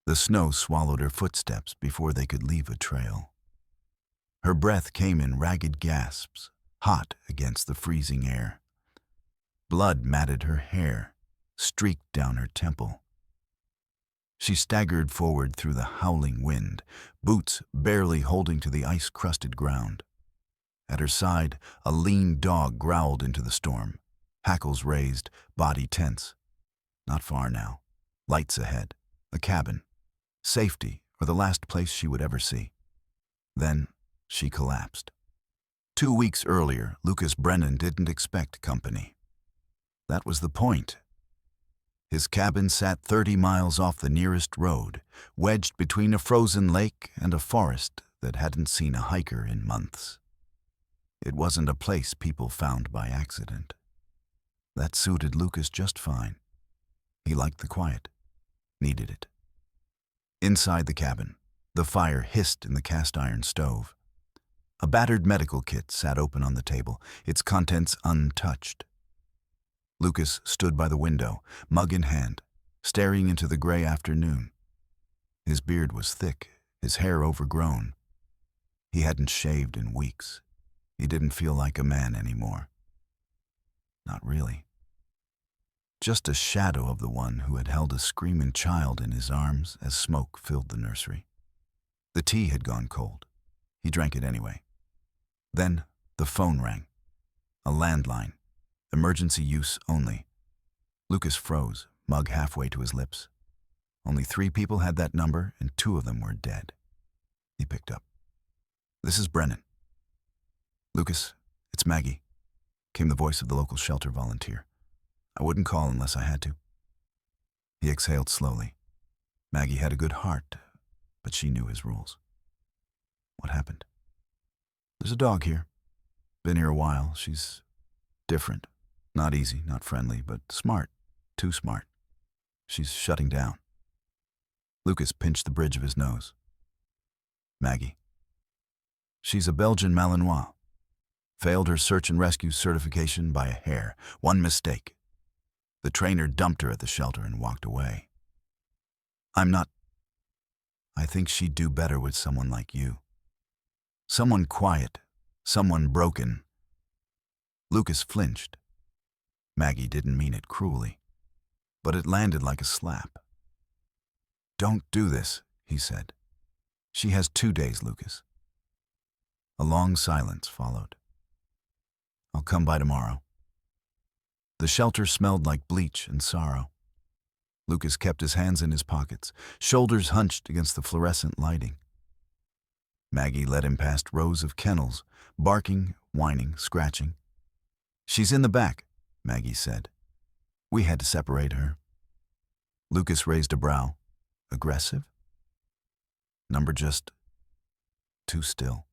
The snow swallowed her footsteps before they could leave a trail. Her breath came in ragged gasps, hot against the freezing air. Blood matted her hair, streaked down her temple. She staggered forward through the howling wind, boots barely holding to the ice-crusted ground. At her side, a lean dog growled into the storm, hackles raised, body tense. Not far now. Lights ahead. A cabin. Safety, or the last place she would ever see. Then she collapsed. 2 weeks earlier, Brennan didn't expect company. That was the point. His cabin sat 30 miles off the nearest road, wedged between a frozen lake and a forest that hadn't seen a hiker in months. It wasn't a place people found by accident. That suited Lucas just fine. He liked the quiet, needed it. Inside the cabin, the fire hissed in the cast-iron stove. A battered medical kit sat open on the table, its contents untouched. Lucas stood by the window, mug in hand, staring into the gray afternoon. His beard was thick, his hair overgrown. He hadn't shaved in weeks. He didn't feel like a man anymore. Not really. Just a shadow of the one who had held a screaming child in his arms as smoke filled the nursery. The tea had gone cold. He drank it anyway. Then the phone rang. A landline. Emergency use only. Lucas froze, mug halfway to his lips. Only 3 people had that number, and 2 of them were dead. He picked up. "This is Brennan." "Lucas, it's Maggie," came the voice of the local shelter volunteer. "I wouldn't call unless I had to." He exhaled slowly. Maggie had a good heart, but she knew his rules. "What happened?" "There's a dog here. Been here a while. She's different. Not easy, not friendly, but smart. Too smart. She's shutting down." Lucas pinched the bridge of his nose. "Maggie. She's a Belgian Malinois. Failed her search and rescue certification by a hair. One mistake. The trainer dumped her at the shelter and walked away. I think she'd do better with someone like you. Someone quiet. Someone broken." Lucas flinched. Maggie didn't mean it cruelly, but it landed like a slap. "Don't do this," he said. "She has 2 days, Lucas." A long silence followed. "I'll come by tomorrow." The shelter smelled like bleach and sorrow. Lucas kept his hands in his pockets, shoulders hunched against the fluorescent lighting. Maggie led him past rows of kennels, barking, whining, scratching. "She's in the back," Maggie said. "We had to separate her." Lucas raised a brow. "Aggressive?" Number just too still,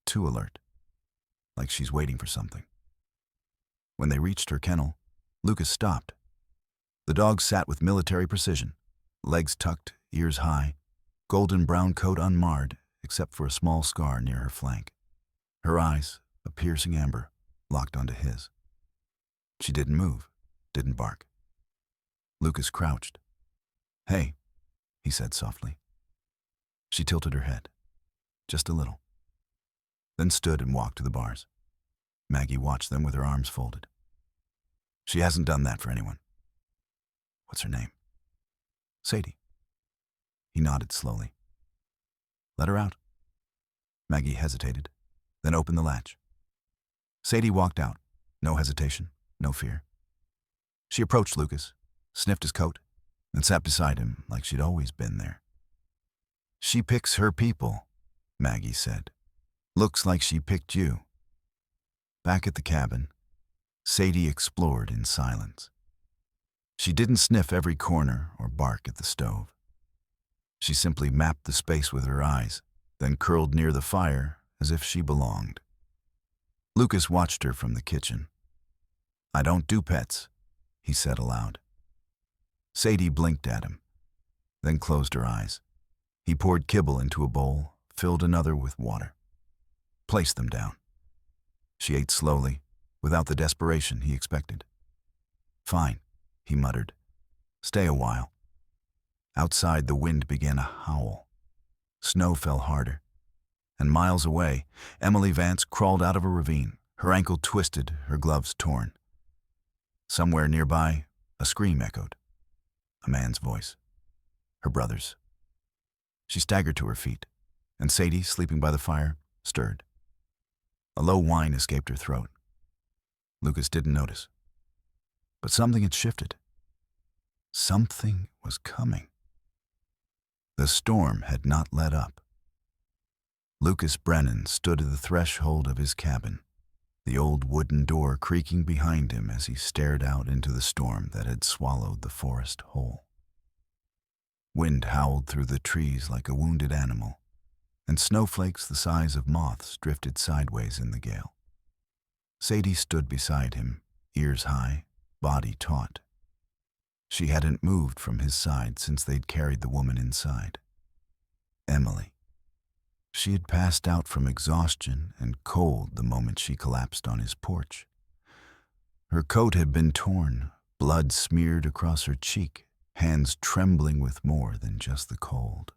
too alert, like she's waiting for something. When they reached her kennel, Lucas stopped. The dog sat with military precision, legs tucked, ears high, golden brown coat unmarred except for a small scar near her flank. Her eyes, a piercing amber, locked onto his. She didn't move, didn't bark. Lucas crouched. "Hey," he said softly. She tilted her head, just a little, then stood and walked to the bars. Maggie watched them with her arms folded. "She hasn't done that for anyone." "What's her name?" "Sadie." He nodded slowly. "Let her out." Maggie hesitated, then opened the latch. Sadie walked out, no hesitation, no fear. She approached Lucas, sniffed his coat, and sat beside him like she'd always been there. "She picks her people," Maggie said. "Looks like she picked you." Back at the cabin, Sadie explored in silence. She didn't sniff every corner or bark at the stove. She simply mapped the space with her eyes, then curled near the fire as if she belonged. Lucas watched her from the kitchen. "I don't do pets," he said aloud. Sadie blinked at him, then closed her eyes. He poured kibble into a bowl, filled another with water. Placed them down. She ate slowly, without the desperation he expected. "Fine," he muttered. "Stay a while." Outside, the wind began to howl. Snow fell harder. And miles away, Emily Vance crawled out of a ravine, her ankle twisted, her gloves torn. Somewhere nearby, a scream echoed. A man's voice. Her brother's. She staggered to her feet, and Sadie, sleeping by the fire, stirred. A low whine escaped her throat. Lucas didn't notice. But something had shifted. Something was coming. The storm had not let up. Lucas Brennan stood at the threshold of his cabin, the old wooden door creaking behind him as he stared out into the storm that had swallowed the forest whole. Wind howled through the trees like a wounded animal, and snowflakes the size of moths drifted sideways in the gale. Sadie stood beside him, ears high, body taut. She hadn't moved from his side since they'd carried the woman inside. Emily. She had passed out from exhaustion and cold the moment she collapsed on his porch. Her coat had been torn, blood smeared across her cheek, hands trembling with more than just the cold.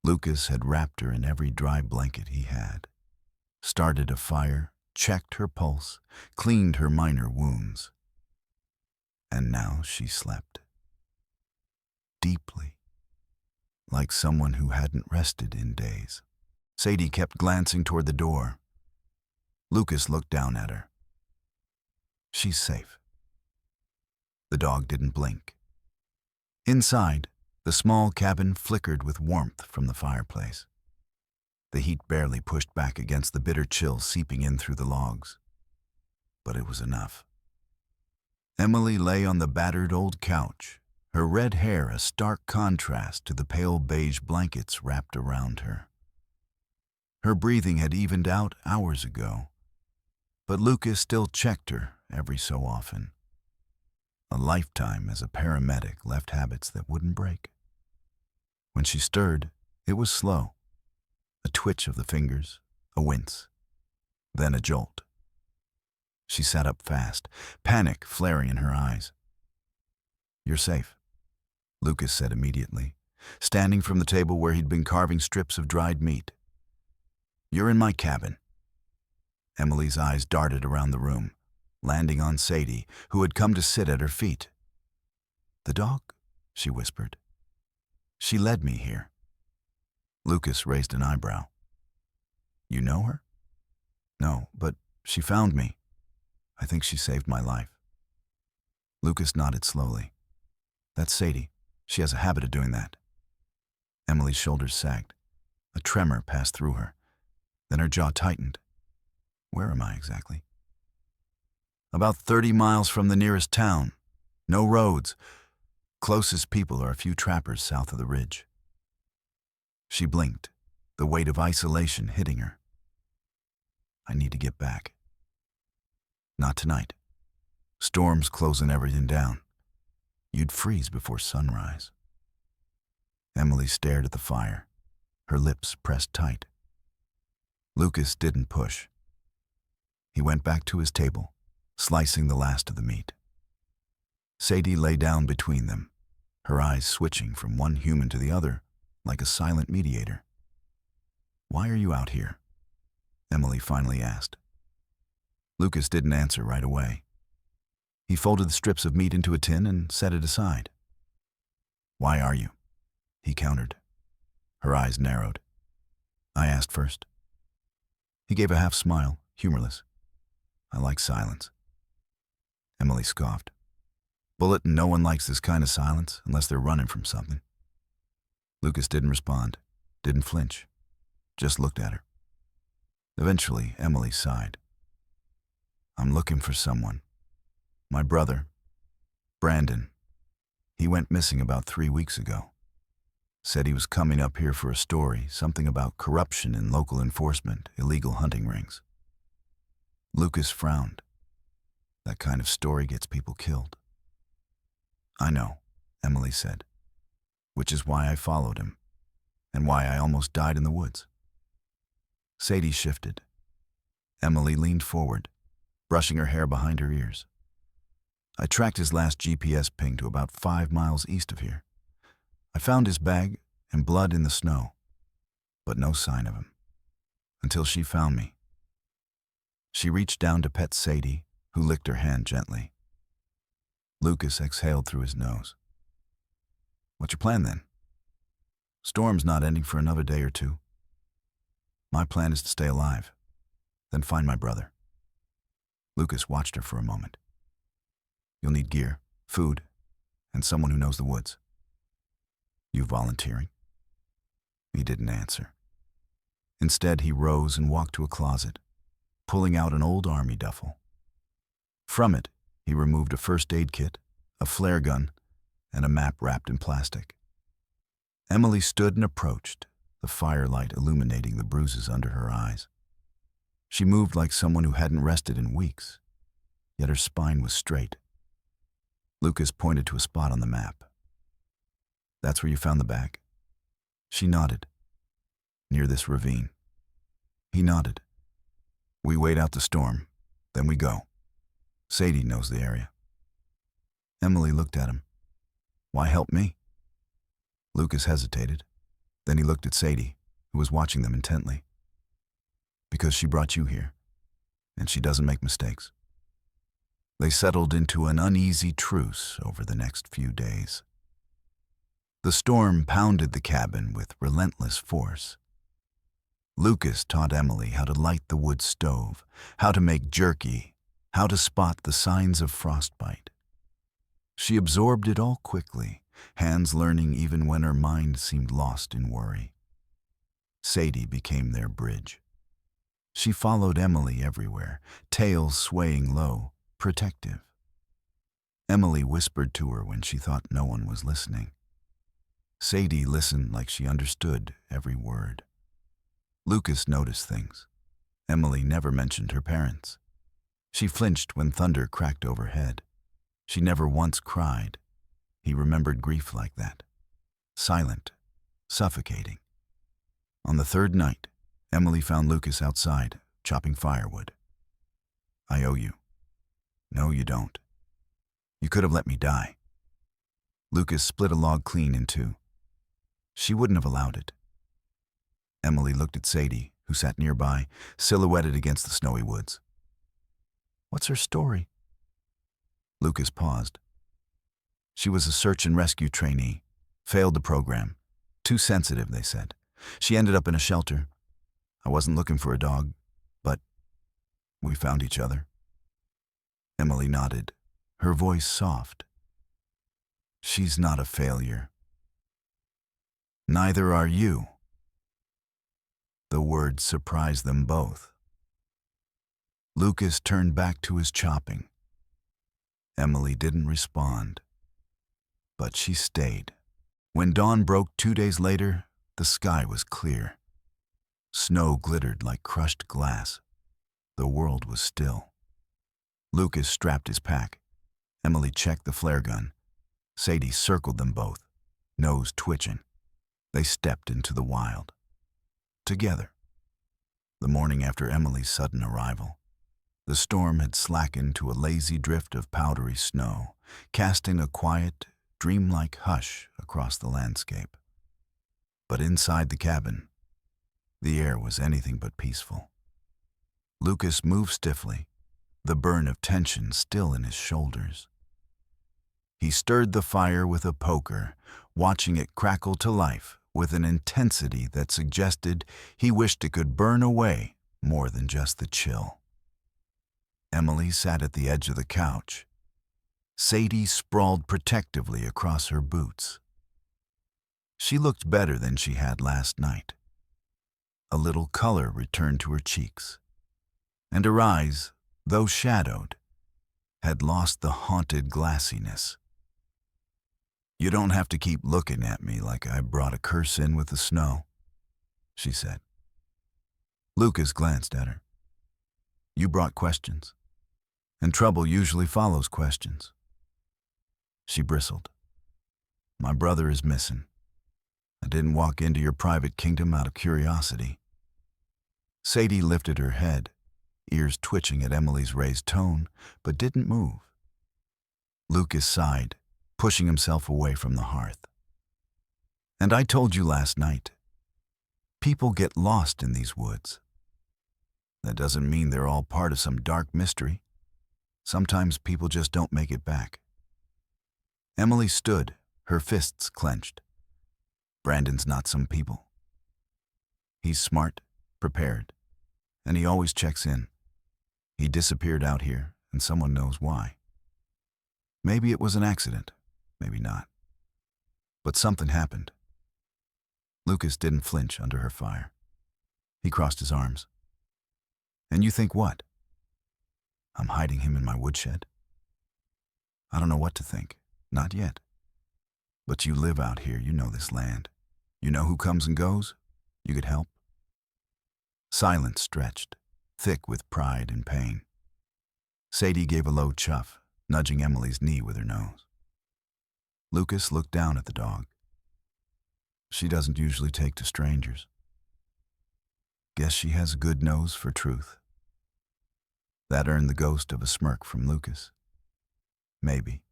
Lucas had wrapped her in every dry blanket he had, started a fire, checked her pulse, cleaned her minor wounds. And now she slept. Deeply. Like someone who hadn't rested in days. Sadie kept glancing toward the door. Lucas looked down at her. She's safe. The dog didn't blink. Inside, the small cabin flickered with warmth from the fireplace. The heat barely pushed back against the bitter chill seeping in through the logs. But it was enough. Emily lay on the battered old couch, her red hair a stark contrast to the pale beige blankets wrapped around her. Her breathing had evened out hours ago, but Lucas still checked her every so often. A lifetime as a paramedic left habits that wouldn't break. When she stirred, it was slow. A twitch of the fingers, a wince, then a jolt. She sat up fast, panic flaring in her eyes. "You're safe," Lucas said immediately, standing from the table where he'd been carving strips of dried meat. "You're in my cabin." Emily's eyes darted around the room, landing on Sadie, who had come to sit at her feet. "The dog?" she whispered. "She led me here." Lucas raised an eyebrow. "You know her?" "No, but she found me. I think she saved my life." Lucas nodded slowly. "That's Sadie. She has a habit of doing that." Emily's shoulders sagged. A tremor passed through her. Then her jaw tightened. "Where am I exactly?" "About 30 miles from the nearest town. No roads. Closest people are a few trappers south of the ridge." She blinked, the weight of isolation hitting her. "I need to get back." "Not tonight. Storm's closing everything down. You'd freeze before sunrise." Emily stared at the fire, her lips pressed tight. Lucas didn't push. He went back to his table, slicing the last of the meat. Sadie lay down between them, her eyes switching from one human to the other like a silent mediator. "Why are you out here?" Emily finally asked. Lucas didn't answer right away. He folded the strips of meat into a tin and set it aside. "Why are you?" he countered. Her eyes narrowed. "I asked first." He gave a half smile, humorless. "I like silence." Emily scoffed. "Bullet, no one likes this kind of silence unless they're running from something." Lucas didn't respond, didn't flinch, just looked at her. Eventually, Emily sighed. "I'm looking for someone. My brother, Brennan. He went missing about 3 weeks ago. Said he was coming up here for a story, something about corruption in local enforcement, illegal hunting rings." Lucas frowned. "That kind of story gets people killed." "I know," Emily said, "which is why I followed him, and why I almost died in the woods." Sadie shifted. Emily leaned forward, brushing her hair behind her ears. "I tracked his last GPS ping to about 5 miles east of here. I found his bag and blood in the snow, but no sign of him, until she found me. She reached down to pet Sadie, who licked her hand gently. Lucas exhaled through his nose. What's your plan then? Storm's not ending for another day or two. My plan is to stay alive, then find my brother. Lucas watched her for a moment. You'll need gear, food, and someone who knows the woods. You volunteering? He didn't answer. Instead, he rose and walked to a closet, pulling out an old army duffel. From it, he removed a first aid kit, a flare gun, and a map wrapped in plastic. Emily stood and approached, the firelight illuminating the bruises under her eyes. She moved like someone who hadn't rested in weeks, yet her spine was straight. Lucas pointed to a spot on the map. That's where you found the bag? She nodded. Near this ravine. He nodded. We wait out the storm, then we go. Sadie knows the area. Emily looked at him. Why help me? Lucas hesitated. Then he looked at Sadie, who was watching them intently. Because she brought you here, and she doesn't make mistakes. They settled into an uneasy truce over the next few days. The storm pounded the cabin with relentless force. Lucas taught Emily how to light the wood stove, how to make jerky, how to spot the signs of frostbite. She absorbed it all quickly, hands learning even when her mind seemed lost in worry. Sadie became their bridge. She followed Emily everywhere, tail swaying low, protective. Emily whispered to her when she thought no one was listening. Sadie listened like she understood every word. Lucas noticed things. Emily never mentioned her parents. She flinched when thunder cracked overhead. She never once cried. He remembered grief like that. Silent, suffocating. On the third night, Emily found Lucas outside, chopping firewood. I owe you. No, you don't. You could have let me die. Lucas split a log clean in two. She wouldn't have allowed it. Emily looked at Sadie, who sat nearby, silhouetted against the snowy woods. What's her story? Lucas paused. She was a search and rescue trainee, failed the program. Too sensitive, they said. She ended up in a shelter. I wasn't looking for a dog, but we found each other. Emily nodded, her voice soft. She's not a failure. Neither are you. The words surprised them both. Lucas turned back to his chopping. Emily didn't respond, but she stayed. When dawn broke 2 days later, the sky was clear. Snow glittered like crushed glass. The world was still. Lucas strapped his pack. Emily checked the flare gun. Sadie circled them both, nose twitching. They stepped into the wild. Together. The morning after Emily's sudden arrival, the storm had slackened to a lazy drift of powdery snow, casting a quiet, dreamlike hush across the landscape. But inside the cabin, the air was anything but peaceful. Lucas moved stiffly, the burn of tension still in his shoulders. He stirred the fire with a poker, watching it crackle to life with an intensity that suggested he wished it could burn away more than just the chill. Emily sat at the edge of the couch. Sadie sprawled protectively across her boots. She looked better than she had last night. A little color returned to her cheeks, and her eyes, though shadowed, had lost the haunted glassiness. You don't have to keep looking at me like I brought a curse in with the snow, she said. Lucas glanced at her. You brought questions, and trouble usually follows questions. She bristled. My brother is missing. I didn't walk into your private kingdom out of curiosity. Sadie lifted her head, ears twitching at Emily's raised tone, but didn't move. Lucas sighed, pushing himself away from the hearth. And I told you last night, people get lost in these woods. That doesn't mean they're all part of some dark mystery. Sometimes people just don't make it back. Emily stood, her fists clenched. Brandon's not some people. He's smart, prepared, and he always checks in. He disappeared out here, and someone knows why. Maybe it was an accident, maybe not. But something happened. Lucas didn't flinch under her fire. He crossed his arms. And you think what? I'm hiding him in my woodshed? I don't know what to think. Not yet. But you live out here, you know this land. You know who comes and goes? You could help. Silence stretched, thick with pride and pain. Sadie gave a low chuff, nudging Emily's knee with her nose. Lucas looked down at the dog. She doesn't usually take to strangers. Guess she has a good nose for truth. That earned the ghost of a smirk from Lucas. Maybe.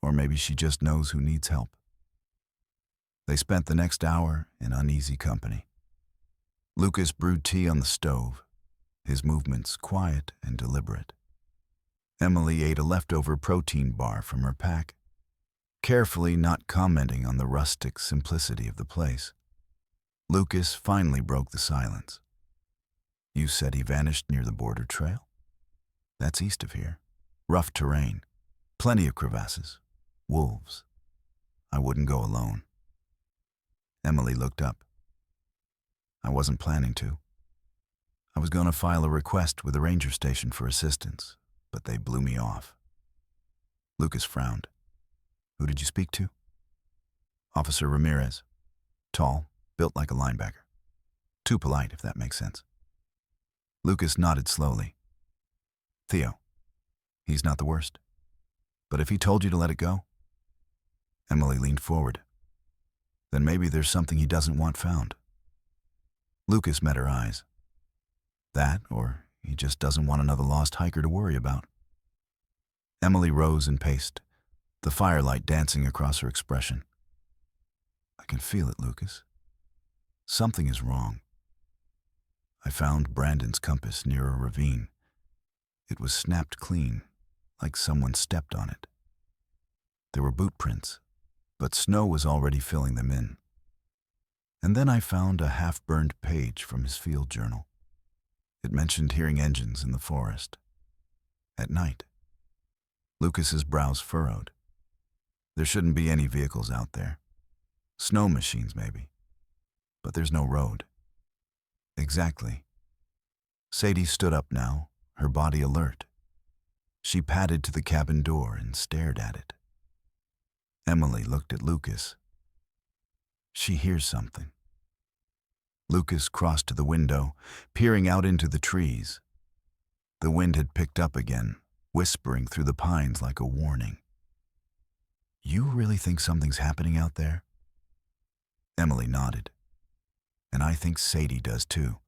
Or maybe she just knows who needs help. They spent the next hour in uneasy company. Lucas brewed tea on the stove, his movements quiet and deliberate. Emily ate a leftover protein bar from her pack, carefully not commenting on the rustic simplicity of the place. Lucas finally broke the silence. You said he vanished near the border trail? That's east of here. Rough terrain, plenty of crevasses, wolves. I wouldn't go alone. Emily looked up. I wasn't planning to. I was going to file a request with the ranger station for assistance, but they blew me off. Lucas frowned. Who did you speak to? Officer Ramirez. Tall, built like a linebacker. Too polite, if that makes sense. Lucas nodded slowly. Theo. He's not the worst. But if he told you to let it go? Emily leaned forward. Then maybe there's something he doesn't want found. Lucas met her eyes. That, or he just doesn't want another lost hiker to worry about. Emily rose and paced, the firelight dancing across her expression. I can feel it, Lucas. Something is wrong. I found Brandon's compass near a ravine. It was snapped clean, like someone stepped on it. There were boot prints, but snow was already filling them in. And then I found a half-burned page from his field journal. It mentioned hearing engines in the forest. At night. Lucas's brows furrowed. There shouldn't be any vehicles out there. Snow machines, maybe. But there's no road. Exactly. Sadie stood up now, her body alert. She padded to the cabin door and stared at it. Emily looked at Lucas. She hears something. Lucas crossed to the window, peering out into the trees. The wind had picked up again, whispering through the pines like a warning. You really think something's happening out there? Emily nodded. And I think Sadie does too.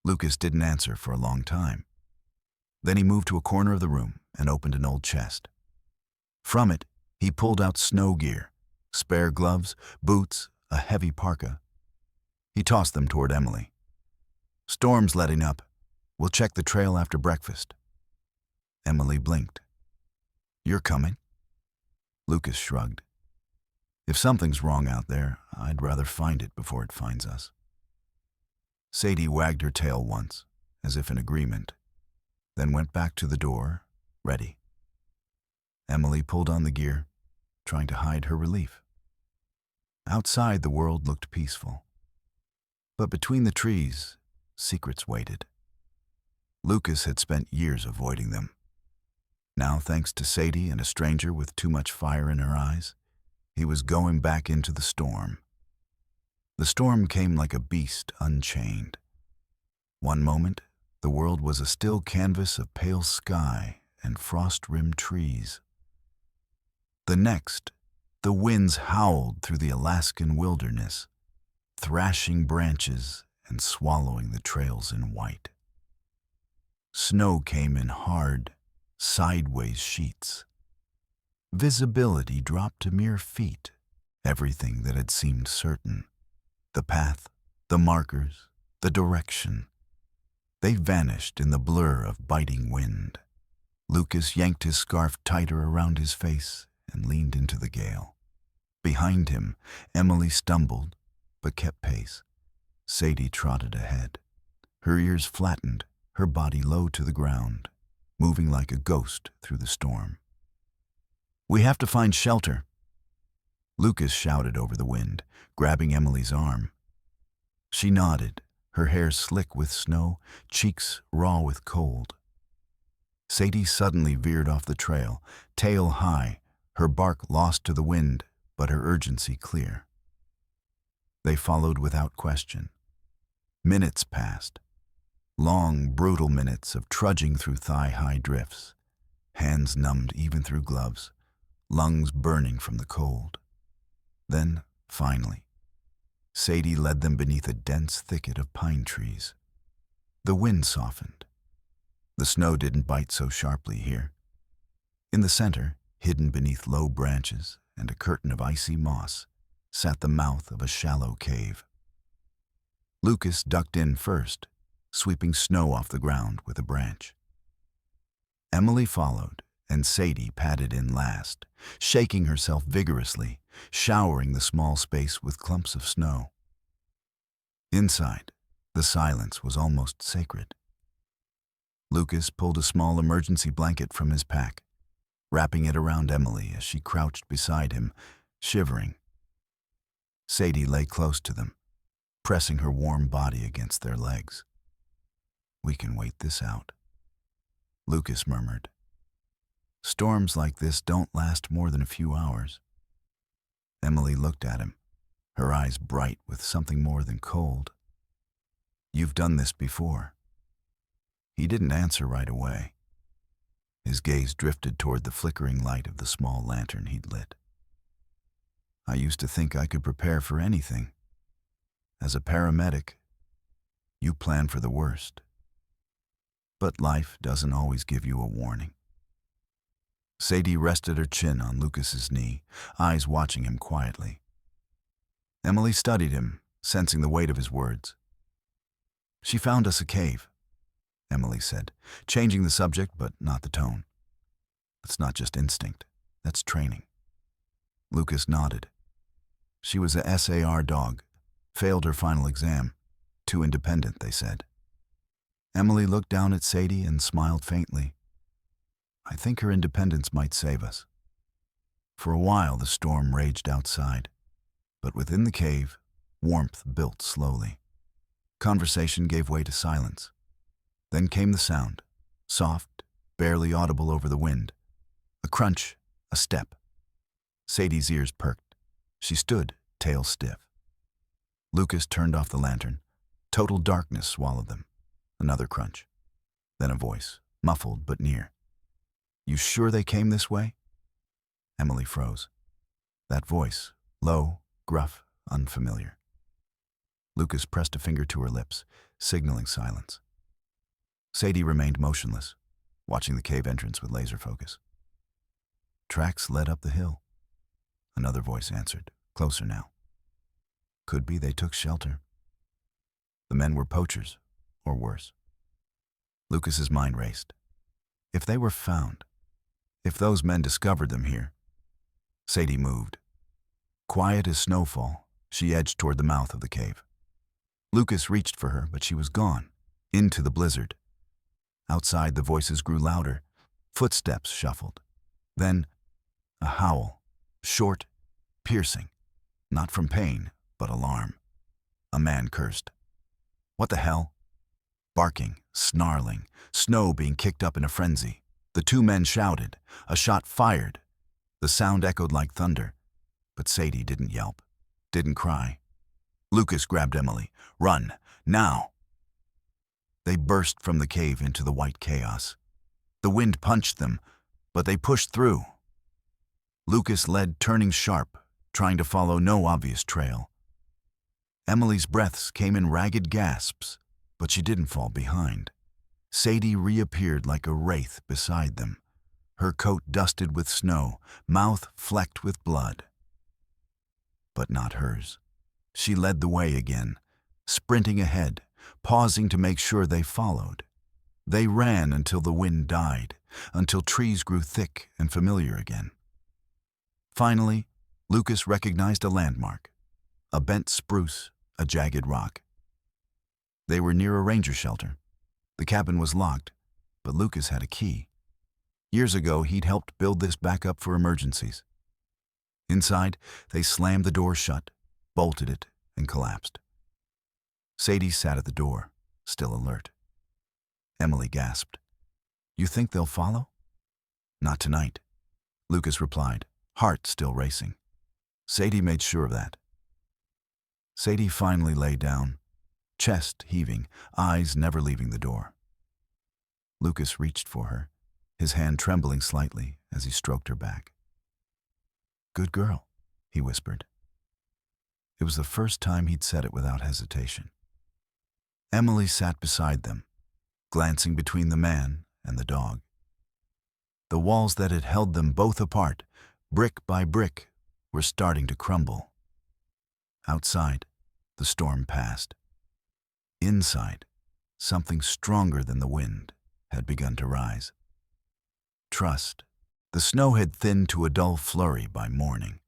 Lucas didn't answer for a long time. Then he moved to a corner of the room and opened an old chest. From it, he pulled out snow gear, spare gloves, boots, a heavy parka. He tossed them toward Emily. Storm's letting up. We'll check the trail after breakfast. Emily blinked. You're coming? Lucas shrugged. If something's wrong out there, I'd rather find it before it finds us. Sadie wagged her tail once, as if in agreement, then went back to the door, ready. Emily pulled on the gear, trying to hide her relief. Outside, the world looked peaceful. But between the trees, secrets waited. Lucas had spent years avoiding them. Now, thanks to Sadie and a stranger with too much fire in her eyes, he was going back into the storm. The storm came like a beast unchained. One moment, the world was a still canvas of pale sky and frost-rimmed trees. The next, the winds howled through the Alaskan wilderness, thrashing branches and swallowing the trails in white. Snow came in hard, sideways sheets. Visibility dropped to mere feet Everything that had seemed certain. The path, the markers, the direction. They vanished in the blur of biting wind. Lucas yanked his scarf tighter around his face and leaned into the gale. Behind him, Emily stumbled, but kept pace. Sadie trotted ahead. Her ears flattened, her body low to the ground, moving like a ghost through the storm. "We have to find shelter," Lucas shouted over the wind, grabbing Emily's arm. She nodded, her hair slick with snow, cheeks raw with cold. Sadie suddenly veered off the trail, tail high, her bark lost to the wind, but her urgency clear. They followed without question. Minutes passed. Long, brutal minutes of trudging through thigh-high drifts, hands numbed even through gloves, lungs burning from the cold. Then, finally, Sadie led them beneath a dense thicket of pine trees. The wind softened. The snow didn't bite so sharply here. In the center, hidden beneath low branches and a curtain of icy moss, sat the mouth of a shallow cave. Lucas ducked in first, sweeping snow off the ground with a branch. Emily followed, and Sadie padded in last, shaking herself vigorously, showering the small space with clumps of snow. Inside, the silence was almost sacred. Lucas pulled a small emergency blanket from his pack, wrapping it around Emily as she crouched beside him, shivering. Sadie lay close to them, pressing her warm body against their legs. "We can wait this out," Lucas murmured. "Storms like this don't last more than a few hours." Emily looked at him, her eyes bright with something more than cold. "You've done this before." He didn't answer right away. His gaze drifted toward the flickering light of the small lantern he'd lit. "I used to think I could prepare for anything. As a paramedic, you plan for the worst. But life doesn't always give you a warning." Sadie rested her chin on Lucas's knee, eyes watching him quietly. Emily studied him, sensing the weight of his words. "She found us a cave," Emily said, changing the subject but not the tone. "It's not just instinct, that's training." Lucas nodded. "She was a SAR dog, failed her final exam. Too independent, they said." Emily looked down at Sadie and smiled faintly. "I think her independence might save us." For a while the storm raged outside, but within the cave, warmth built slowly. Conversation gave way to silence. Then came the sound, soft, barely audible over the wind. A crunch, a step. Sadie's ears perked. She stood, tail stiff. Lucas turned off the lantern. Total darkness swallowed them. Another crunch. Then a voice, muffled but near. "You sure they came this way?" Emily froze. That voice, low, gruff, unfamiliar. Lucas pressed a finger to her lips, signaling silence. Sadie remained motionless, watching the cave entrance with laser focus. "Tracks led up the hill." Another voice answered, closer now. "Could be they took shelter." The men were poachers, or worse. Lucas's mind raced. If they were found, if those men discovered them here. Sadie moved. Quiet as snowfall, she edged toward the mouth of the cave. Lucas reached for her, but she was gone, into the blizzard. Outside, the voices grew louder. Footsteps shuffled. Then, a howl, short, piercing, not from pain, but alarm. A man cursed. "What the hell?" Barking, snarling, snow being kicked up in a frenzy. The two men shouted, a shot fired. The sound echoed like thunder, but Sadie didn't yelp, didn't cry. Lucas grabbed Emily. "Run, now!" They burst from the cave into the white chaos. The wind punched them, but they pushed through. Lucas led, turning sharp, trying to follow no obvious trail. Emily's breaths came in ragged gasps, but she didn't fall behind. Sadie reappeared like a wraith beside them, her coat dusted with snow, mouth flecked with blood. but not hers. She led the way again, sprinting ahead, pausing to make sure they followed. They ran until the wind died, until trees grew thick and familiar again. Finally, Lucas recognized a landmark, a bent spruce, a jagged rock. They were near a ranger shelter. The cabin was locked, but Lucas had a key. Years ago, he'd helped build this back up for emergencies. Inside, they slammed the door shut, bolted it, and collapsed. Sadie sat at the door, still alert. Emily gasped. "You think they'll follow?" "Not tonight," Lucas replied, heart still racing. Sadie made sure of that. Sadie finally lay down, chest heaving, eyes never leaving the door. Lucas reached for her, his hand trembling slightly as he stroked her back. "Good girl," he whispered. It was the first time he'd said it without hesitation. Emily sat beside them, glancing between the man and the dog. The walls that had held them both apart, brick by brick, were starting to crumble. Outside, the storm passed. Inside, something stronger than the wind had begun to rise. Trust. The snow had thinned to a dull flurry by morning,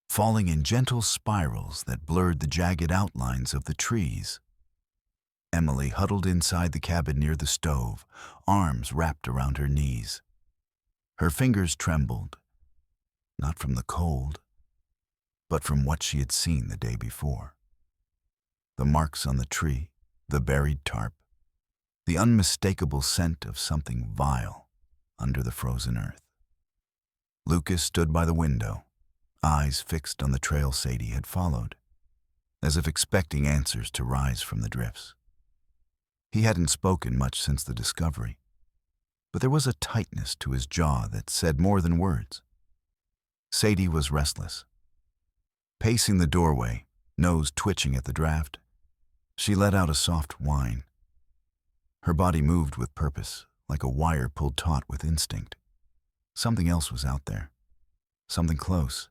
falling in gentle spirals that blurred the jagged outlines of the trees. Emily huddled inside the cabin near the stove, arms wrapped around her knees. Her fingers trembled, not from the cold, but from what she had seen the day before. The marks on the tree, the buried tarp, the unmistakable scent of something vile under the frozen earth. Lucas stood by the window, eyes fixed on the trail Sadie had followed, as if expecting answers to rise from the drifts. He hadn't spoken much since the discovery, but there was a tightness to his jaw that said more than words. Sadie was restless. Pacing the doorway, nose twitching at the draft, she let out a soft whine. Her body moved with purpose, like a wire pulled taut with instinct. Something else was out there. Something close.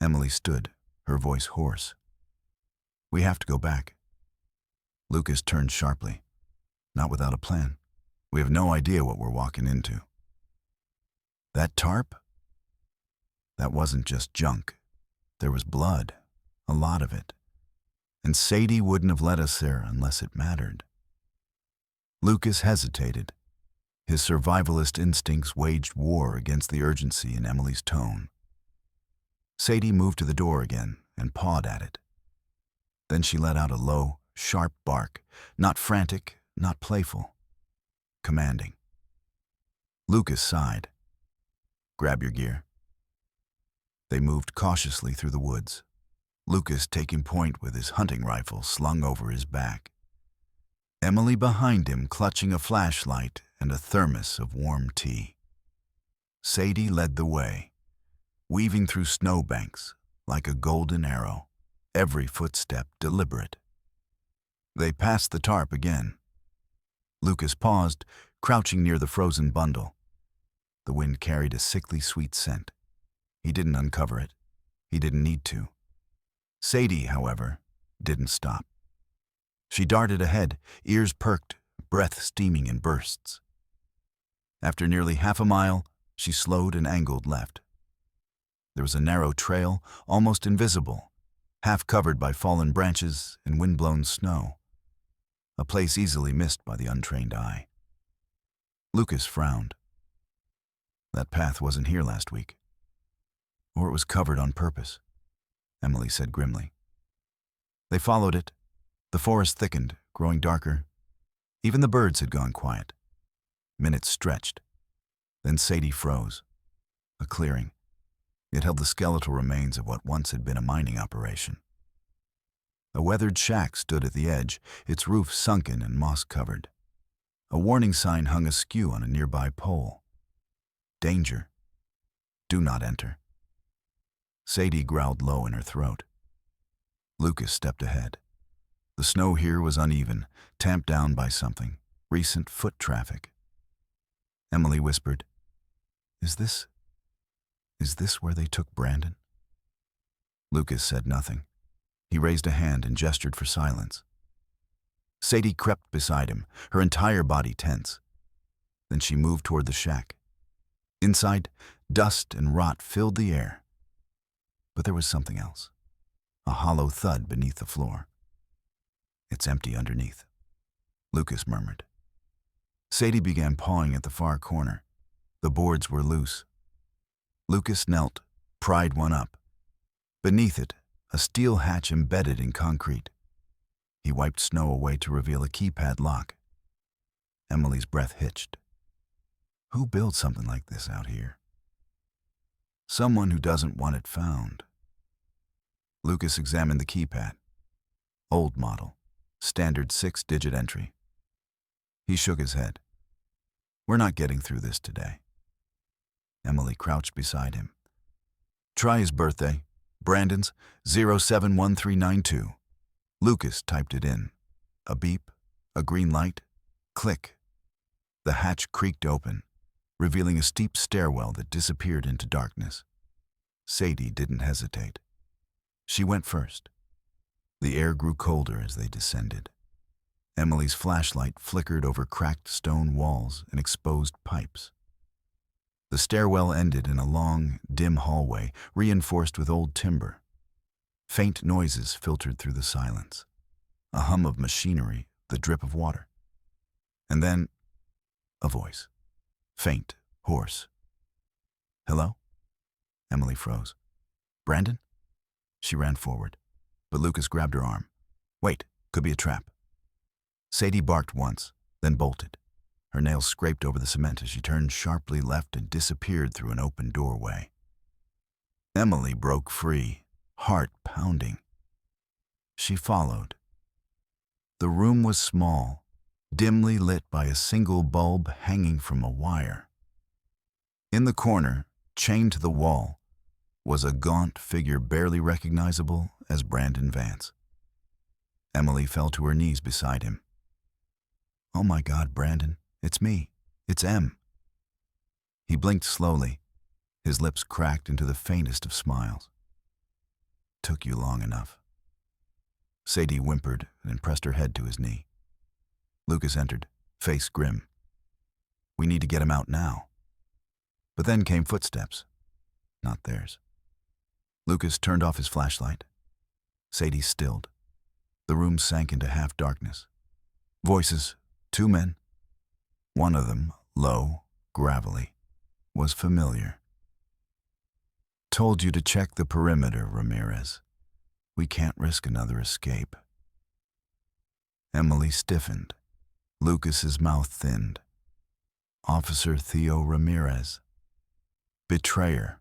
Emily stood, her voice hoarse. "We have to go back." Lucas turned sharply. "Not without a plan. We have no idea what we're walking into." "That tarp?" "That wasn't just junk. There was blood, a lot of it. And Sadie wouldn't have led us there unless it mattered." Lucas hesitated. His survivalist instincts waged war against the urgency in Emily's tone. Sadie moved to the door again and pawed at it. Then she let out a low, sharp bark, not frantic, not playful, commanding. Lucas sighed. "Grab your gear." They moved cautiously through the woods, Lucas taking point with his hunting rifle slung over his back. Emily behind him clutching a flashlight and a thermos of warm tea. Sadie led the way, weaving through snowbanks like a golden arrow, every footstep deliberate. They passed the tarp again. Lucas paused, crouching near the frozen bundle. The wind carried a sickly sweet scent. He didn't uncover it. He didn't need to. Sadie, however, didn't stop. She darted ahead, ears perked, breath steaming in bursts. After nearly half a mile, she slowed and angled left. There was a narrow trail, almost invisible, half covered by fallen branches and wind-blown snow, a place easily missed by the untrained eye. Lucas frowned. That path wasn't here last week. Or it was covered on purpose, Emily said grimly. They followed it. The forest thickened, growing darker. Even the birds had gone quiet. Minutes stretched. Then Sadie froze. A clearing. It held the skeletal remains of what once had been a mining operation. A weathered shack stood at the edge, its roof sunken and moss-covered. A warning sign hung askew on a nearby pole. Danger. Do not enter. Sadie growled low in her throat. Lucas stepped ahead. The snow here was uneven, tamped down by something, recent foot traffic. Emily whispered, Is this where they took Brandon?" Lucas said nothing. He raised a hand and gestured for silence. Sadie crept beside him, her entire body tense. Then she moved toward the shack. Inside, dust and rot filled the air. But there was something else. A hollow thud beneath the floor. "It's empty underneath," Lucas murmured. Sadie began pawing at the far corner. The boards were loose. Lucas knelt, pried one up. Beneath it, a steel hatch embedded in concrete. He wiped snow away to reveal a keypad lock. Emily's breath hitched. Who builds something like this out here? Someone who doesn't want it found. Lucas examined the keypad. Old model, standard 6-digit entry. He shook his head. "We're not getting through this today." Emily crouched beside him. "Try his birthday, Brandon's 071392. Lucas typed it in. A beep, a green light, click. The hatch creaked open, revealing a steep stairwell that disappeared into darkness. Sadie didn't hesitate. She went first. The air grew colder as they descended. Emily's flashlight flickered over cracked stone walls and exposed pipes. The stairwell ended in a long, dim hallway, reinforced with old timber. Faint noises filtered through the silence. A hum of machinery, the drip of water. And then, a voice. Faint, hoarse. "Hello?" Emily froze. "Brandon?" She ran forward, but Lucas grabbed her arm. "Wait, could be a trap." Sadie barked once, then bolted. Her nails scraped over the cement as she turned sharply left and disappeared through an open doorway. Emily broke free, heart pounding. She followed. The room was small, dimly lit by a single bulb hanging from a wire. In the corner, chained to the wall, was a gaunt figure barely recognizable as Brandon Vance. Emily fell to her knees beside him. "Oh my God, Brandon, it's me. It's Em." He blinked slowly, his lips cracked into the faintest of smiles. "Took you long enough." Sadie whimpered and pressed her head to his knee. Lucas entered, face grim. "We need to get him out now." But then came footsteps, not theirs. Lucas turned off his flashlight. Sadie stilled. The room sank into half-darkness. Voices, 2 men. One of them, low, gravelly, was familiar. "Told you to check the perimeter, Ramirez. We can't risk another escape." Emily stiffened. Lucas's mouth thinned. "Officer Theo Ramirez." "Betrayer."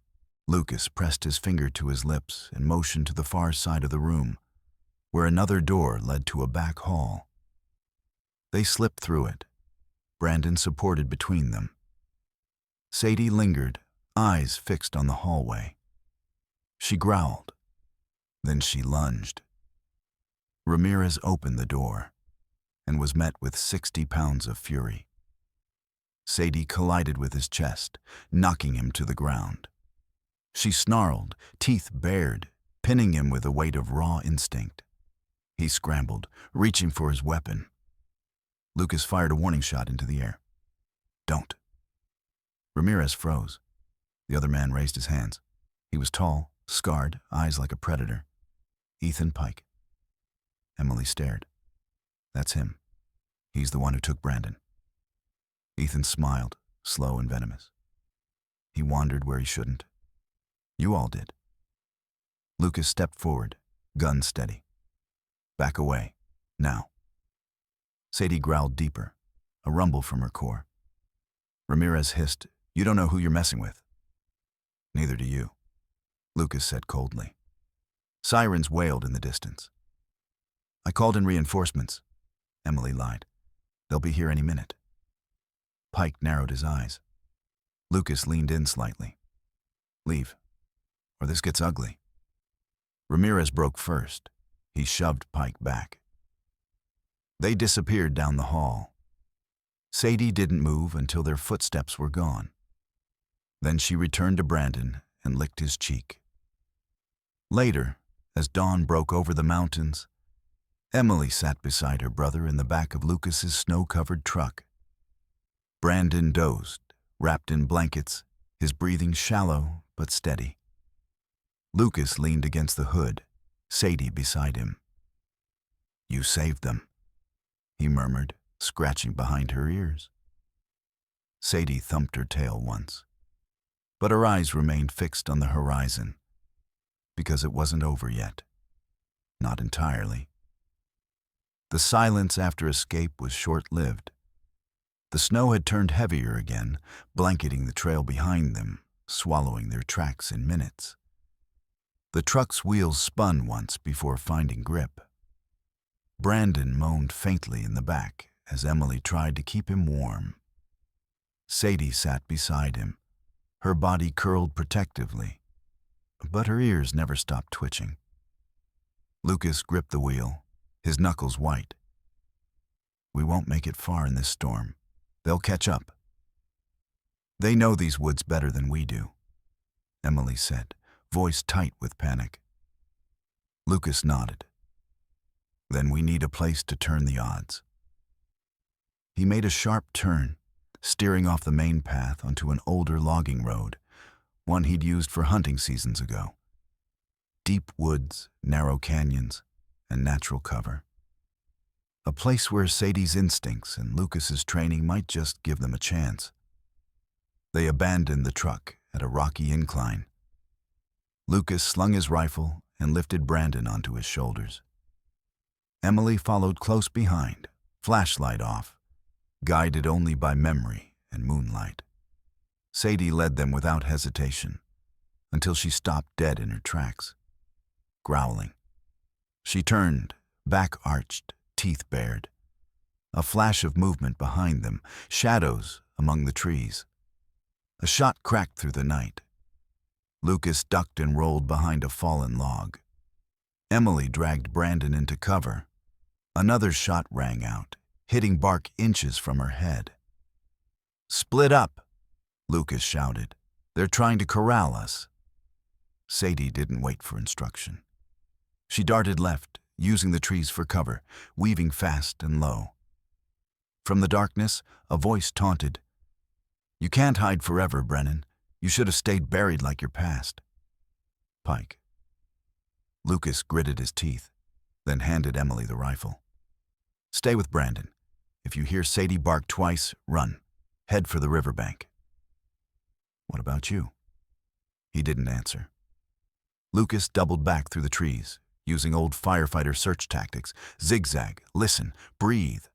Lucas pressed his finger to his lips and motioned to the far side of the room, where another door led to a back hall. They slipped through it, Brandon supported between them. Sadie lingered, eyes fixed on the hallway. She growled. Then she lunged. Ramirez opened the door and was met with 60 pounds of fury. Sadie collided with his chest, knocking him to the ground. She snarled, teeth bared, pinning him with the weight of raw instinct. He scrambled, reaching for his weapon. Lucas fired a warning shot into the air. "Don't." Ramirez froze. The other man raised his hands. He was tall, scarred, eyes like a predator. "Ethan Pike." Emily stared. "That's him. He's the one who took Brandon." Ethan smiled, slow and venomous. "He wandered where he shouldn't. You all did." Lucas stepped forward, gun steady. "Back away, now." Sadie growled deeper, a rumble from her core. Ramirez hissed, "You don't know who you're messing with." "Neither do you," Lucas said coldly. Sirens wailed in the distance. "I called in reinforcements," Emily lied. "They'll be here any minute." Pike narrowed his eyes. Lucas leaned in slightly. "Leave, or this gets ugly." Ramirez broke first. He shoved Pike back. They disappeared down the hall. Sadie didn't move until their footsteps were gone. Then she returned to Brandon and licked his cheek. Later, as dawn broke over the mountains, Emily sat beside her brother in the back of Lucas's snow-covered truck. Brandon dozed, wrapped in blankets, his breathing shallow but steady. Lucas leaned against the hood, Sadie beside him. "You saved them," he murmured, scratching behind her ears. Sadie thumped her tail once, but her eyes remained fixed on the horizon, because it wasn't over yet. Not entirely. The silence after escape was short-lived. The snow had turned heavier again, blanketing the trail behind them, swallowing their tracks in minutes. The truck's wheels spun once before finding grip. Brandon moaned faintly in the back as Emily tried to keep him warm. Sadie sat beside him, her body curled protectively, but her ears never stopped twitching. Lucas gripped the wheel, his knuckles white. "We won't make it far in this storm. They'll catch up." "They know these woods better than we do," Emily said, voice tight with panic. Lucas nodded. "Then we need a place to turn the odds." He made a sharp turn, steering off the main path onto an older logging road, one he'd used for hunting seasons ago. Deep woods, narrow canyons, and natural cover. A place where Sadie's instincts and Lucas's training might just give them a chance. They abandoned the truck at a rocky incline. Lucas slung his rifle and lifted Brandon onto his shoulders. Emily followed close behind, flashlight off, guided only by memory and moonlight. Sadie led them without hesitation, until she stopped dead in her tracks, growling. She turned, back arched, teeth bared. A flash of movement behind them, shadows among the trees. A shot cracked through the night. Lucas ducked and rolled behind a fallen log. Emily dragged Brandon into cover. Another shot rang out, hitting bark inches from her head. "Split up," Lucas shouted. "They're trying to corral us." Sadie didn't wait for instruction. She darted left, using the trees for cover, weaving fast and low. From the darkness, a voice taunted, "You can't hide forever, Brennan. You should have stayed buried like your past." "Pike." Lucas gritted his teeth, then handed Emily the rifle. "Stay with Brandon. If you hear Sadie bark twice, run. Head for the riverbank." "What about you?" He didn't answer. Lucas doubled back through the trees, using old firefighter search tactics. Zigzag, listen, breathe.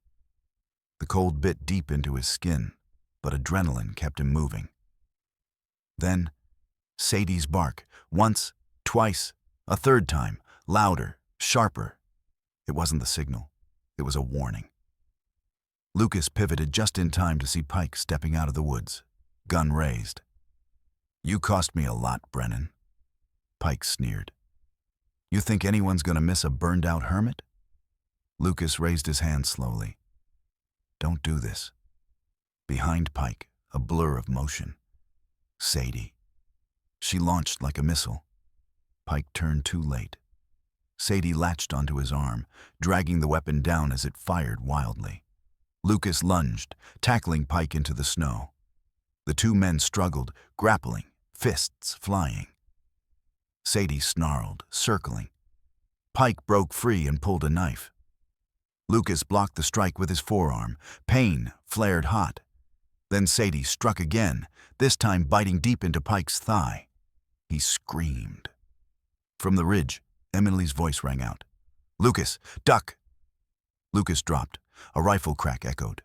The cold bit deep into his skin, but adrenaline kept him moving. Then, Sadie's bark, once, twice, a third time, louder, sharper. It wasn't the signal, it was a warning. Lucas pivoted just in time to see Pike stepping out of the woods, gun raised. "You cost me a lot, Brennan." Pike sneered. "You think anyone's gonna miss a burned-out hermit?" Lucas raised his hand slowly. "Don't do this." Behind Pike, a blur of motion. Sadie. She launched like a missile. Pike turned too late. Sadie latched onto his arm, dragging the weapon down as it fired wildly. Lucas lunged, tackling Pike into the snow. The two men struggled, grappling, fists flying. Sadie snarled, circling. Pike broke free and pulled a knife. Lucas blocked the strike with his forearm. Pain flared hot. Then Sadie struck again, this time biting deep into Pike's thigh. He screamed. From the ridge, Emily's voice rang out. "Lucas, duck!" Lucas dropped. A rifle crack echoed.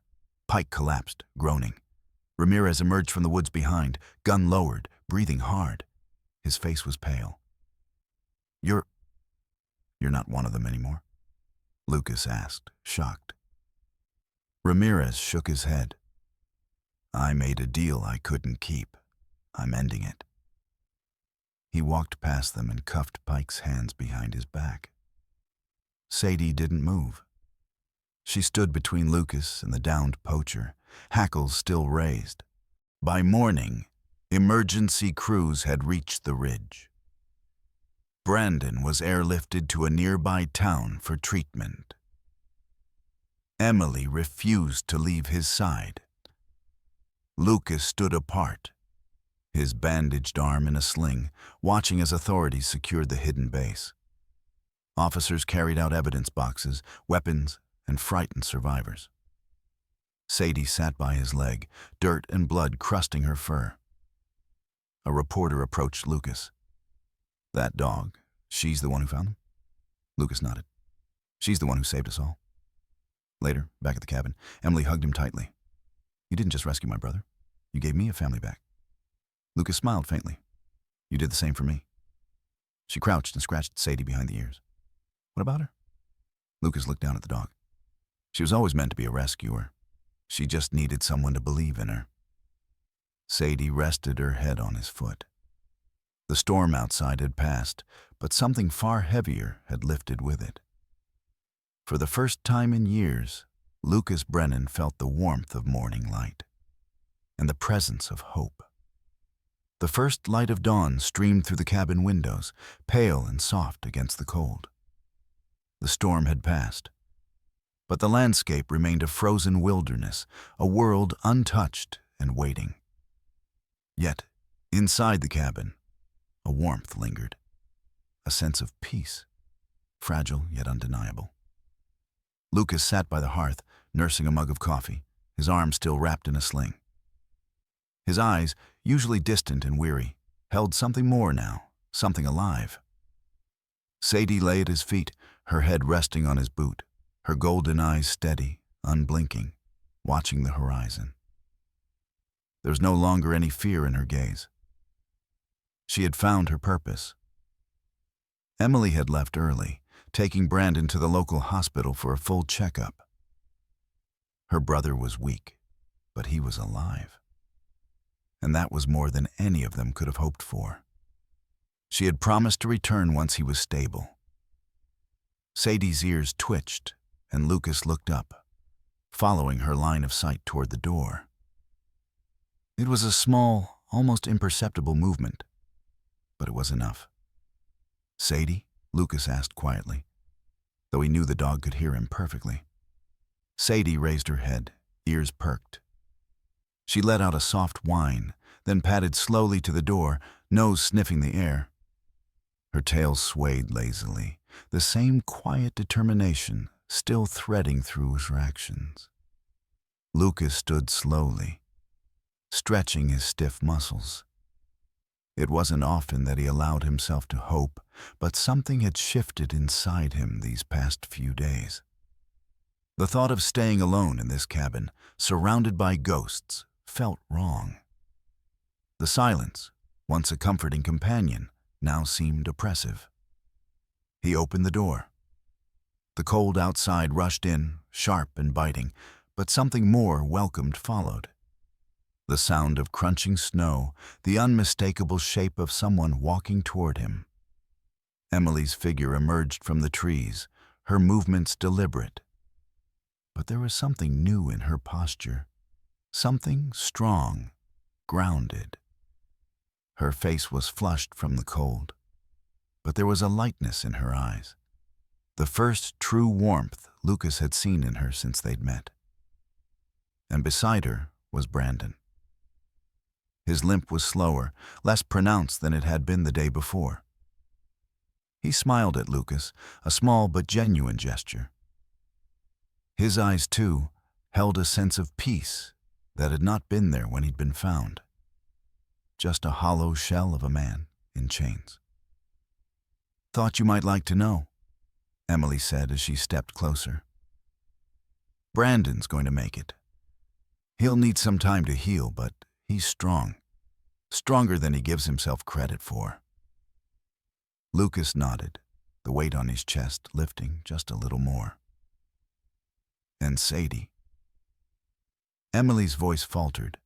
Pike collapsed, groaning. Ramirez emerged from the woods behind, gun lowered, breathing hard. His face was pale. You're not one of them anymore?" Lucas asked, shocked. Ramirez shook his head. "I made a deal I couldn't keep. I'm ending it." He walked past them and cuffed Pike's hands behind his back. Sadie didn't move. She stood between Lucas and the downed poacher, hackles still raised. By morning, emergency crews had reached the ridge. Brandon was airlifted to a nearby town for treatment. Emily refused to leave his side. Lucas stood apart, his bandaged arm in a sling, watching as authorities secured the hidden base. Officers carried out evidence boxes, weapons, and frightened survivors. Sadie sat by his leg, dirt and blood crusting her fur. A reporter approached Lucas. "That dog, she's the one who found them?" Lucas nodded. "She's the one who saved us all." Later, back at the cabin, Emily hugged him tightly. "You didn't just rescue my brother. You gave me a family back." Lucas smiled faintly. "You did the same for me." She crouched and scratched Sadie behind the ears. "What about her?" Lucas looked down at the dog. "She was always meant to be a rescuer. She just needed someone to believe in her." Sadie rested her head on his foot. The storm outside had passed, but something far heavier had lifted with it. For the first time in years, Lucas Brennan felt the warmth of morning light and the presence of hope. The first light of dawn streamed through the cabin windows, pale and soft against the cold. The storm had passed, but the landscape remained a frozen wilderness, a world untouched and waiting. Yet, inside the cabin, a warmth lingered, a sense of peace, fragile yet undeniable. Lucas sat by the hearth, nursing a mug of coffee, his arm still wrapped in a sling. His eyes, usually distant and weary, held something more now, something alive. Sadie lay at his feet, her head resting on his boot, her golden eyes steady, unblinking, watching the horizon. There was no longer any fear in her gaze. She had found her purpose. Emily had left early, taking Brandon to the local hospital for a full checkup. Her brother was weak, but he was alive. And that was more than any of them could have hoped for. She had promised to return once he was stable. Sadie's ears twitched, and Lucas looked up, following her line of sight toward the door. It was a small, almost imperceptible movement, but it was enough. "Sadie?" Lucas asked quietly, though he knew the dog could hear him perfectly. Sadie raised her head, ears perked. She let out a soft whine, then padded slowly to the door, nose sniffing the air. Her tail swayed lazily, the same quiet determination still threading through her actions. Lucas stood slowly, stretching his stiff muscles. It wasn't often that he allowed himself to hope, but something had shifted inside him these past few days. The thought of staying alone in this cabin, surrounded by ghosts, felt wrong. The silence, once a comforting companion, now seemed oppressive. He opened the door. The cold outside rushed in, sharp and biting, but something more welcomed followed. The sound of crunching snow, the unmistakable shape of someone walking toward him. Emily's figure emerged from the trees, her movements deliberate. But there was something new in her posture, something strong, grounded. Her face was flushed from the cold, but there was a lightness in her eyes, the first true warmth Lucas had seen in her since they'd met. And beside her was Brandon. His limp was slower, less pronounced than it had been the day before. He smiled at Lucas, a small but genuine gesture. His eyes, too, held a sense of peace that had not been there when he'd been found. Just a hollow shell of a man in chains. "Thought you might like to know," Emily said as she stepped closer. "Brandon's going to make it. He'll need some time to heal, but he's strong. Stronger than he gives himself credit for." Lucas nodded, the weight on his chest lifting just a little more. "And Sadie?" Emily's voice faltered,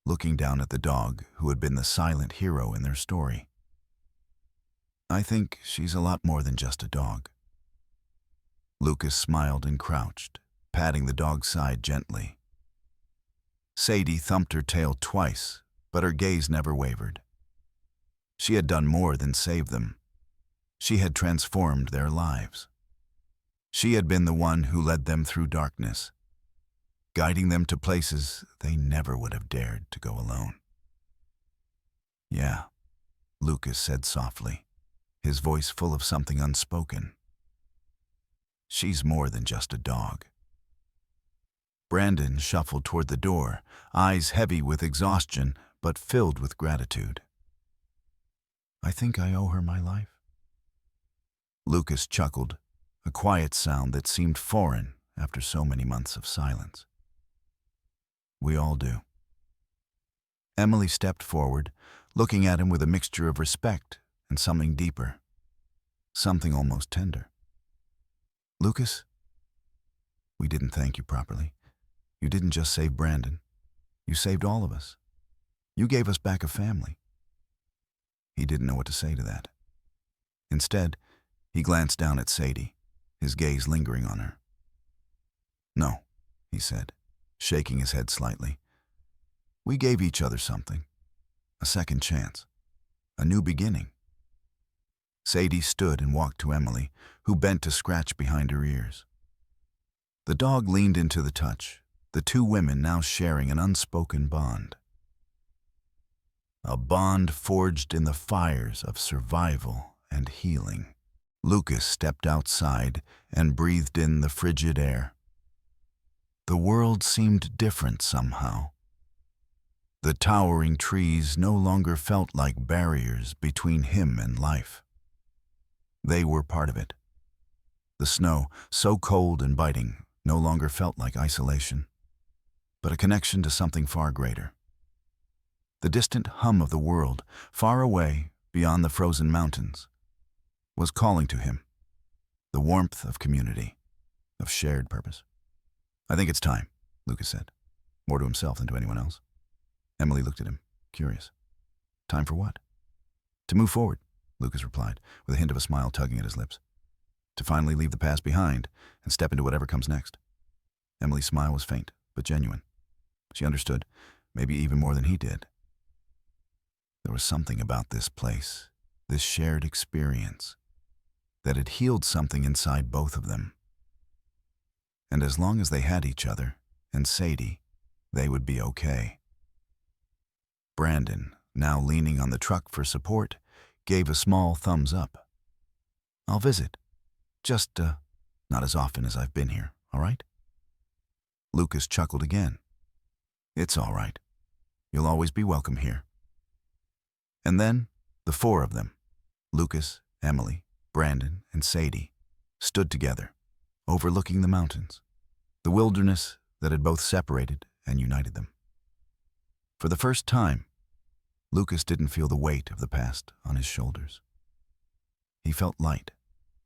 looking down at the dog who had been the silent hero in their story. "I think she's a lot more than just a dog." Lucas smiled and crouched, patting the dog's side gently. Sadie thumped her tail twice, but her gaze never wavered. She had done more than save them. She had transformed their lives. She had been the one who led them through darkness, guiding them to places they never would have dared to go alone. "Yeah," Lucas said softly, his voice full of something unspoken. "She's more than just a dog." Brandon shuffled toward the door, eyes heavy with exhaustion but filled with gratitude. "I think I owe her my life." Lucas chuckled, a quiet sound that seemed foreign after so many months of silence. "We all do." Emily stepped forward, looking at him with a mixture of respect and something deeper, something almost tender. "Lucas, we didn't thank you properly. You didn't just save Brandon. You saved all of us. You gave us back a family." He didn't know what to say to that. Instead, he glanced down at Sadie, his gaze lingering on her. "No," he said, shaking his head slightly. "We gave each other something. A second chance. A new beginning." Sadie stood and walked to Emily, who bent to scratch behind her ears. The dog leaned into the touch, the two women now sharing an unspoken bond. A bond forged in the fires of survival and healing. Lucas stepped outside and breathed in the frigid air. The world seemed different somehow. The towering trees no longer felt like barriers between him and life. They were part of it. The snow, so cold and biting, no longer felt like isolation, but a connection to something far greater. The distant hum of the world, far away beyond the frozen mountains, was calling to him, the warmth of community, of shared purpose. "I think it's time," Lucas said, more to himself than to anyone else. Emily looked at him, curious. "Time for what?" "To move forward," Lucas replied, with a hint of a smile tugging at his lips. "To finally leave the past behind and step into whatever comes next." Emily's smile was faint, but genuine. She understood, maybe even more than he did. There was something about this place, this shared experience, that had healed something inside both of them. And as long as they had each other and Sadie, they would be okay. Brandon, now leaning on the truck for support, gave a small thumbs up. "I'll visit. Just, not as often as I've been here, all right?" Lucas chuckled again. "It's all right. You'll always be welcome here." And then, the four of them, Lucas, Emily, Brandon, and Sadie, stood together, overlooking the mountains, the wilderness that had both separated and united them. For the first time, Lucas didn't feel the weight of the past on his shoulders. He felt light,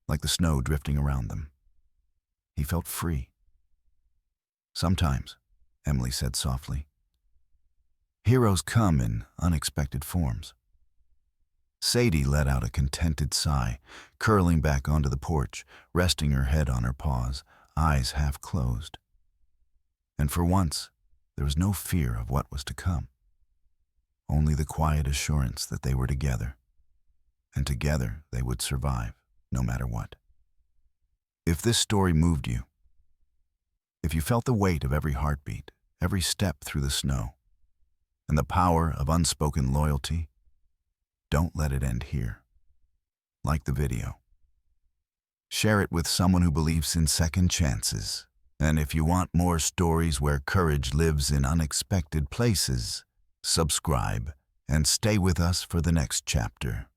like the snow drifting around them. He felt free. "Sometimes," Emily said softly, "heroes come in unexpected forms." Sadie let out a contented sigh, curling back onto the porch, resting her head on her paws, eyes half closed. And for once, there was no fear of what was to come. Only the quiet assurance that they were together, and together they would survive, no matter what. If this story moved you, if you felt the weight of every heartbeat, every step through the snow, and the power of unspoken loyalty, don't let it end here. Like the video. Share it with someone who believes in second chances. And if you want more stories where courage lives in unexpected places, subscribe and stay with us for the next chapter.